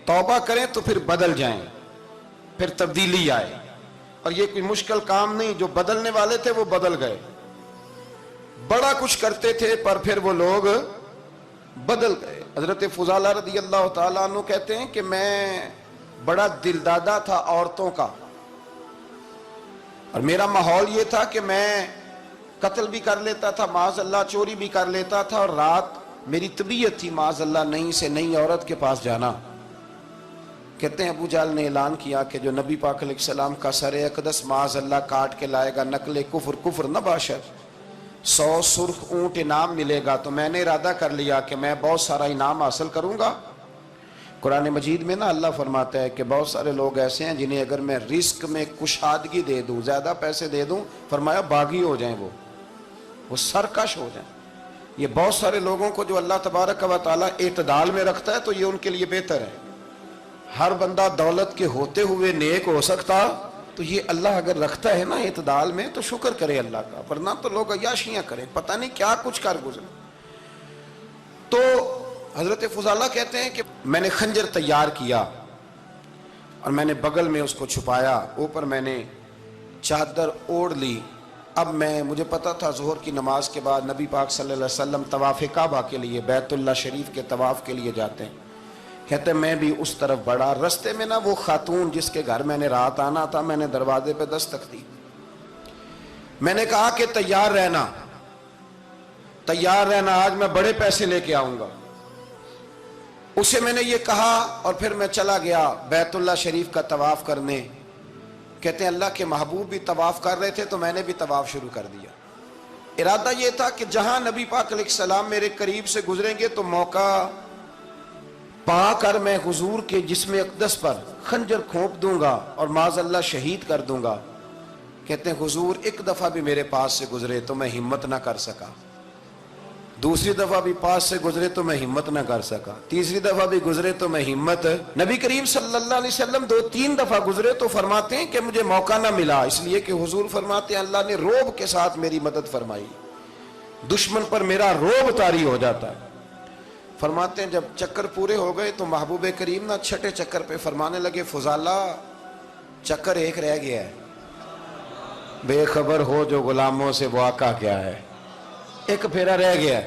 तौबा करें तो फिर बदल जाएं, फिर तब्दीली आए। और ये कोई मुश्किल काम नहीं, जो बदलने वाले थे वो बदल गए। बड़ा कुछ करते थे पर फिर वो लोग बदल गए। हजरत फुजाला रदी अल्लाह ताला अन्हु कहते हैं कि मैं बड़ा दिलदादा था औरतों का, और मेरा माहौल ये था कि मैं कत्ल भी कर लेता था, माज़अल्लाह चोरी भी कर लेता था, और रात मेरी तबीयत थी माज़अल्लाह नई से नई औरत के पास जाना। कहते हैं अबू जाल ने ऐलान किया कि जो नबी पाक अलैहिस्सलाम का सरे अक़दस माज़अल्लाह काट के लाएगा, नकले कुफ्र कुफ्र न बाशर, 100 सुर्ख ऊंट इनाम मिलेगा। तो मैंने इरादा कर लिया कि मैं बहुत सारा इनाम हासिल करूंगा। कुरान मजीद में ना अल्लाह फरमाता है कि बहुत सारे लोग ऐसे हैं जिन्हें अगर मैं रिस्क में कुशादगी दे दूं, ज्यादा पैसे दे दूं, फरमाया बागी हो जाएं, वो सरकश हो जाएं। ये बहुत सारे लोगों को जो अल्लाह तबारक व तआला एतदाल में रखता है तो ये उनके लिए बेहतर है। हर बंदा दौलत के होते हुए नेक हो सकता, तो ये अल्लाह अगर रखता है ना एतदाल में तो शुक्र करे अल्लाह का, वरना तो लोग अय्याशियां करें, पता नहीं क्या कुछ कर गुजरे। तो हजरत फुजाला कहते हैं कि मैंने खंजर तैयार किया और मैंने बगल में उसको छुपाया, ऊपर मैंने चादर ओढ़ ली। अब मुझे पता था ज़ोहर की नमाज के बाद नबी पाक सल्लल्लाहु अलैहि वसल्लम तवाफ़ काबा के लिए, बैतुल्लाह शरीफ के तवाफ़ के लिए जाते हैं। कहते मैं भी उस तरफ बढ़ा। रस्ते में ना वो खातून जिसके घर मैंने रात आना था, मैंने दरवाजे पे दस्तक दी। मैंने कहा कि तैयार रहना, तैयार रहना, आज मैं बड़े पैसे लेके आऊंगा। उसे मैंने ये कहा और फिर मैं चला गया बैतुल्लाह शरीफ का तवाफ करने। कहते हैं अल्लाह के महबूब भी तवाफ कर रहे थे तो मैंने भी तवाफ शुरू कर दिया। इरादा ये था कि जहां नबी पाक अलैहिस्सलाम मेरे करीब से गुजरेंगे तो मौका पाकर मैं हुजूर के जिस्म अक़दस पर खंजर खोप दूंगा और माज़अल्लाह शहीद कर दूंगा। कहते हैं हुजूर एक दफा भी मेरे पास से गुजरे तो मैं हिम्मत ना कर सका, दूसरी दफा भी पास से गुजरे तो मैं हिम्मत ना कर सका, तीसरी दफा भी गुजरे तो मैं हिम्मत। नबी करीम सल्लल्लाहु अलैहि वसल्लम 2-3 दफा गुजरे तो फरमाते हैं कि मुझे मौका ना मिला, इसलिए कि हुजूर फरमाते हैं अल्लाह ने रोब के साथ मेरी मदद फरमाई, दुश्मन पर मेरा रोब तारी हो जाता है। फरमाते हैं जब चक्कर पूरे हो गए तो महबूब करीम ना छठे चक्कर पे फरमाने लगे फुजाला चक्कर एक रह गया है, बेखबर हो जो गुलामों से वो आका क्या है, एक फेरा रह गया।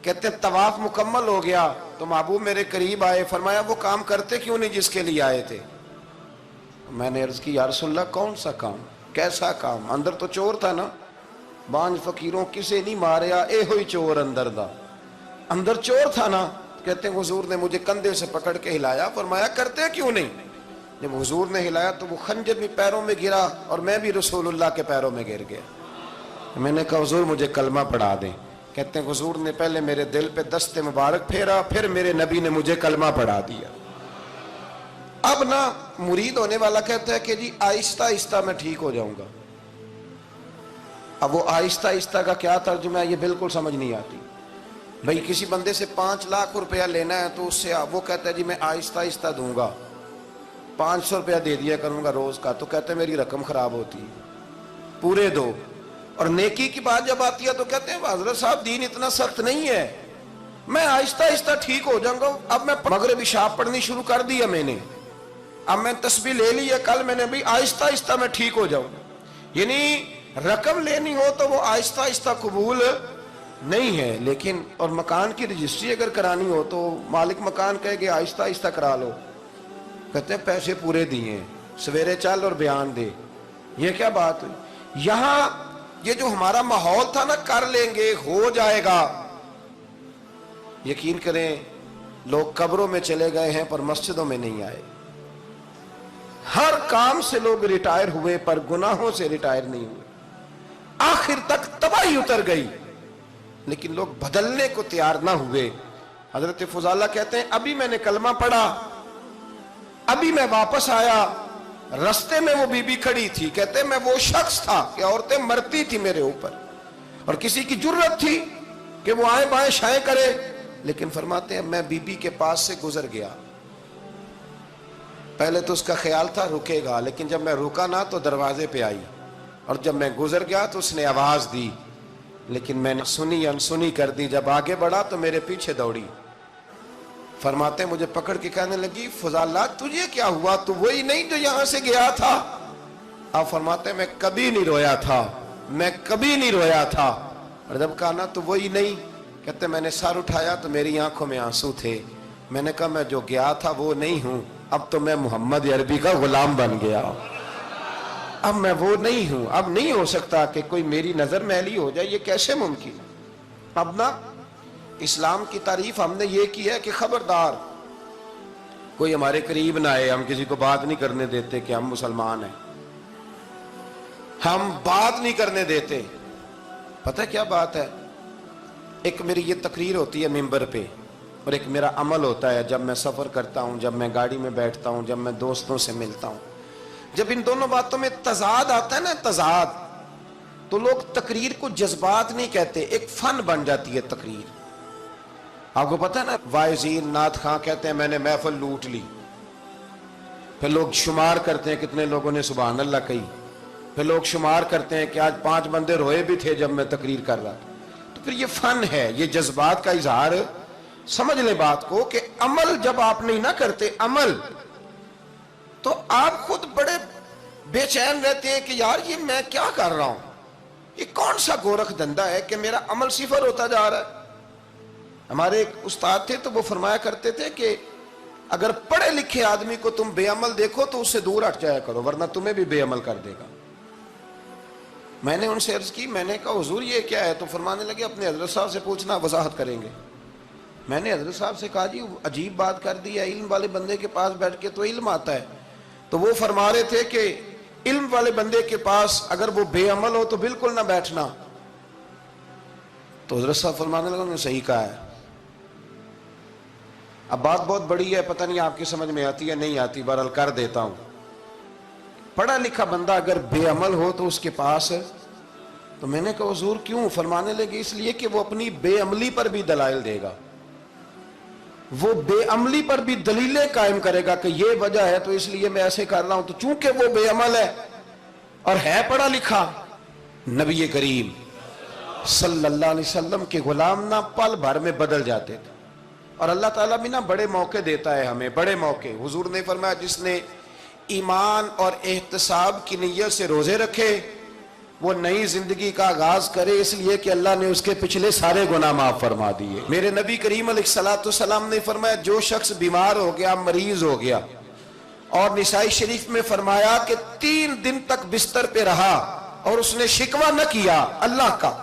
कहते तवाफ मुकम्मल हो गया तो महबूब मेरे करीब आए, फरमाया वो काम करते क्यों नहीं जिसके लिए आए थे। मैंने अर्ज की या रसूलल्लाह कौन सा काम, कैसा काम। अंदर तो चोर था ना, बांझ फकीरों किसे नहीं मारिया ए हुई चोर अंदर दा, अंदर चोर था ना। कहते हैं हुजूर ने मुझे कंधे से पकड़ के हिलाया, फरमाया करते क्यों नहीं। जब हुजूर ने हिलाया तो वो खंजर भी पैरों में गिरा और मैं भी रसूलुल्लाह के पैरों में गिर गया। मैंने कहा हुजूर मुझे कलमा पढ़ा दें। कहते हैं हुजूर ने पहले मेरे दिल पे दस्ते मुबारक फेरा, फिर मेरे नबी ने मुझे कलमा पढ़ा दिया। अब ना मुरीद होने वाला कहता है कि जी आहिस्ता आहिस्ता मैं ठीक हो जाऊंगा। अब वो आहिस्ता आहिस्ता का क्या तर्जुमा है ये बिल्कुल समझ नहीं आती। भाई किसी बंदे से 5 लाख रुपया लेना है तो उससे वो कहता है जी मैं आहिस्ता आहिस्ता दूंगा, 500 रुपया दे दिया करूंगा रोज का, तो कहते हैं मेरी रकम खराब होती है, पूरे दो। और नेकी की बात जब आती है तो कहते हैं हजरत साहब दीन इतना सख्त नहीं है, मैं आहिस्ता आहिस्ता ठीक हो जाऊंगा। अब मैं मगरिब इशा पढ़नी शुरू कर दिया मैंने, अब मैं तस्बीह ले ली है कल मैंने, भी आहिस्ता आहिस्ता मैं ठीक हो जाऊंगा। यानी रकम लेनी हो तो वो आहिस्ता आहिस्ता कबूल नहीं है। लेकिन और मकान की रजिस्ट्री अगर करानी हो तो मालिक मकान कहे कि आहिस्ता आहिस्ता करा लो, कहते हैं पैसे पूरे दिए, सवेरे चल और बयान दे। ये क्या बात हुई। यहां ये जो हमारा माहौल था ना, कर लेंगे हो जाएगा, यकीन करें लोग कब्रों में चले गए हैं पर मस्जिदों में नहीं आए। हर काम से लोग रिटायर हुए पर गुनाहों से रिटायर नहीं हुए। आखिर तक तबाही उतर गई लेकिन लोग बदलने को तैयार ना हुए। हजरत फुजाला कहते हैं अभी मैंने कलमा पढ़ा, अभी मैं वापस आया, रस्ते में वो बीबी खड़ी थी। कहते मैं वो शख्स था कि औरतें मरती थी मेरे ऊपर और किसी की जुर्रत थी कि वो आए बाएं शाएं करे, लेकिन फरमाते हैं मैं बीबी के पास से गुजर गया। पहले तो उसका ख्याल था रुकेगा, लेकिन जब मैं रुका ना तो दरवाजे पे आई, और जब मैं गुजर गया तो उसने आवाज दी, लेकिन मैंने सुनी अनसुनी कर दी। जब आगे बढ़ा तो मेरे पीछे दौड़ी। فرماتے ہیں مجھے پکڑ کے کہنے لگی فضالہ تجھے کیا ہوا، تو وہی نہیں جو یہاں سے گیا تھا؟ آپ فرماتے ہیں میں کبھی نہیں رویا تھا، میں کبھی نہیں رویا تھا۔ اور جب کہا نا تو وہی نہیں، کہتے میں نے سر اٹھایا تو میری آنکھوں میں آنسو تھے، میں نے کہا میں جو گیا تھا وہ نہیں ہوں، اب تو میں محمد عربی کا غلام بن گیا، اب میں وہ نہیں ہوں، اب نہیں ہو سکتا کہ کوئی میری نظر میلی ہو جائے، یہ کیسے ممکن؟ اب نا اسلام کی تعریف ہم نے یہ کی ہے کہ خبردار کوئی ہمارے قریب نہ آئے، ہم کسی کو بات نہیں کرنے دیتے کہ ہم مسلمان ہیں، ہم بات نہیں کرنے دیتے۔ پتہ کیا بات ہے، ایک میری یہ تقریر ہوتی ہے ممبر پہ، اور ایک میرا عمل ہوتا ہے جب میں سفر کرتا ہوں، جب میں گاڑی میں بیٹھتا ہوں، جب میں دوستوں سے ملتا ہوں۔ جب ان دونوں باتوں میں تضاد آتا ہے نا، تضاد، تو لوگ تقریر کو جذبات نہیں کہتے، ایک فن بن جاتی ہے تقریر۔ آپ کو پتہ ہے نا وائزین نعت خواں کہتے ہیں میں نے محفل لوٹ لی، پھر لوگ شمار کرتے ہیں کتنے لوگوں نے سبحان اللہ کہی، پھر لوگ شمار کرتے ہیں کہ آج 5 بندے روئے بھی تھے جب میں تقریر کر رہا تھا۔ تو پھر یہ فن ہے، یہ جذبات کا اظہار۔ سمجھ لیں بات کو کہ عمل جب آپ نہیں نہ کرتے عمل، تو آپ خود بڑے بے چین رہتے ہیں کہ یار یہ میں کیا کر رہا ہوں، یہ کون سا گورکھ دھندا ہے کہ میرا عمل صفر ہوتا جا رہا ہے۔ ہمارے ایک استاد تھے تو وہ فرمایا کرتے تھے کہ اگر پڑھے لکھے آدمی کو تم بے عمل دیکھو تو اس سے دور ہٹ جایا کرو، ورنہ تمہیں بھی بے عمل کر دے گا۔ میں نے ان سے عرض کی، میں نے کہا حضور یہ کیا ہے؟ تو فرمانے لگے اپنے حضرت صاحب سے پوچھنا، وضاحت کریں گے۔ میں نے حضرت صاحب سے کہا جی عجیب بات کر دی ہے، علم والے بندے کے پاس بیٹھ کے تو علم آتا ہے۔ تو وہ فرما رہے تھے کہ علم والے بندے کے پاس اگر وہ بے عمل ہو تو بالکل نہ بیٹھنا۔ تو حضرت صاحب فرمانے لگا انہوں نے صحیح کہا ہے۔ اب بات بہت بڑی ہے، پتہ نہیں آپ کی سمجھ میں آتی ہے نہیں آتی، بہرحال کر دیتا ہوں۔ پڑھا لکھا بندہ اگر بے عمل ہو تو اس کے پاس، تو میں نے کہا حضور کیوں؟ فرمانے لگے اس لیے کہ وہ اپنی بے عملی پر بھی دلائل دے گا، وہ بے عملی پر بھی دلیلیں قائم کرے گا کہ یہ وجہ ہے تو اس لیے میں ایسے کر رہا ہوں۔ تو چونکہ وہ بے عمل ہے اور ہے پڑھا لکھا، نبی کریم صلی اللہ علیہ وسلم کے غلام نہ پل بھر میں بدل جاتے تھے۔ اور اللہ تعالیٰ بھی نہ بڑے موقع دیتا ہے ہمیں، بڑے موقع۔ حضور نے فرمایا جس نے ایمان اور احتساب کی نیت سے روزے رکھے وہ نئی زندگی کا آغاز کرے، اس لیے کہ اللہ نے اس کے پچھلے سارے گناہ معاف فرما دیے۔ میرے نبی کریم علیہ الصلوۃ والسلام نے فرمایا جو شخص بیمار ہو گیا، مریض ہو گیا، اور نسائی شریف میں فرمایا کہ 3 دن تک بستر پہ رہا اور اس نے شکوہ نہ کیا اللہ کا،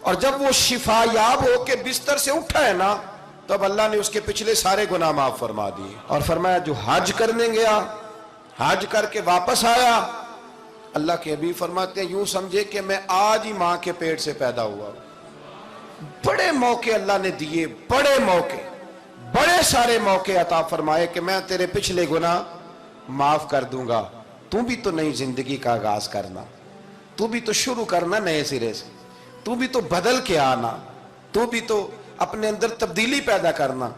اور جب وہ شفا یاب ہو کے بستر سے اٹھا ہے نا، تو اب اللہ نے اس کے پچھلے سارے گناہ معاف فرما دیے۔ اور فرمایا جو حج کرنے گیا، حج کر کے واپس آیا، اللہ کے حبیب فرماتے ہیں یوں سمجھے کہ میں آج ہی ماں کے پیٹ سے پیدا ہوا۔ بڑے موقع اللہ نے دیے، بڑے موقع، بڑے سارے موقع عطا فرمائے کہ میں تیرے پچھلے گناہ معاف کر دوں گا، تو بھی تو نئی زندگی کا آغاز کرنا، تو بھی تو شروع کرنا نئے سرے سے، تو بھی تو بدل کے آنا، تو بھی تو اپنے اندر تبدیلی پیدا کرنا۔